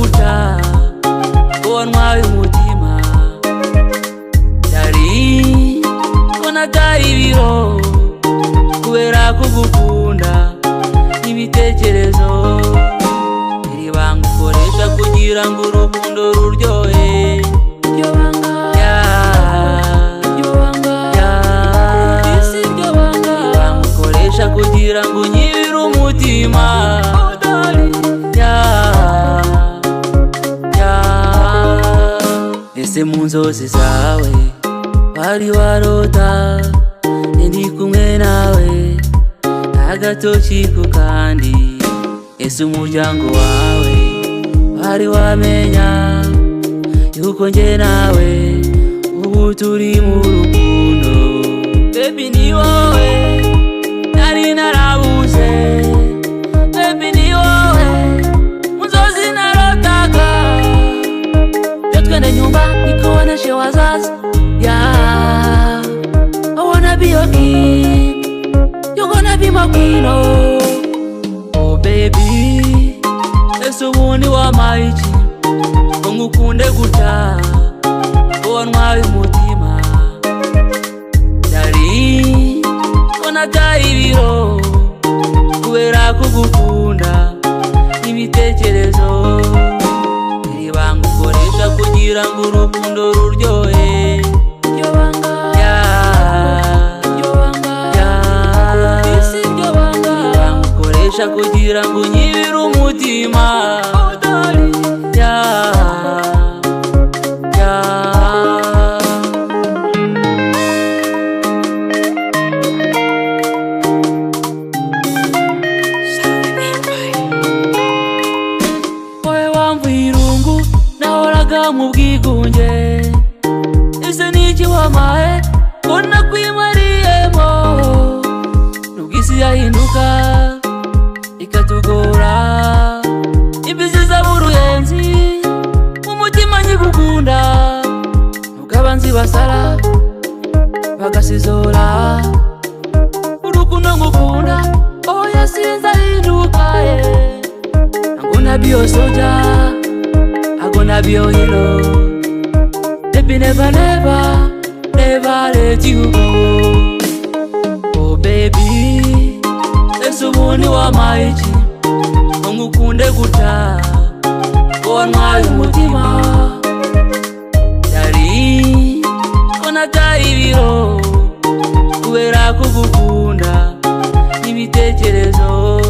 guca wantwaye umutima Dari ko nataye ibiro kubera kugukunda ibitekerezo iri banga ukoresha kugira ngo urukundo ruryohe iryo banga ukoresha kugira ngo unyibire umutima ese mu nzozi zawe wari warota ndi kumwe nawe agatoki ku kandi ese umuryango wawe wari wamenya yuko njye nawe ubu turi mu rukundo baby ni wowe nari narabuze baby ni wowe mu nzozi narotaga twende nyumba nikuoneshe wazazi I wanna be your king, you're gonna be my queen, oh baby ese ubundi wamaiki ngukunde guca wantwaye umutima Dari ko nataye ibiro kubera kugukunda ibitekerezo iri banga ukoresha kugira ngo urukundo ruryohe iryo banga ukoresha kugira ngo unyibire umutima wowe wamvuye irungu nahoraga mu bwigunge ese niki wamaye ko nakwimariyemo nubwo isi yahinduka ikatugora imbizi z'aburuyenzi umutima nyigukunda nubwo abanzi basara bagasizora urukundo ngukunda oya sinzahinduka I'm gonna be your soldier, I'm gonna be your hero baby never let you go oh baby ese ubundi wamaiki ngukunde guca wantwaye umutima Dari ko nataye ibiro kubera kugukunda ibitekerezo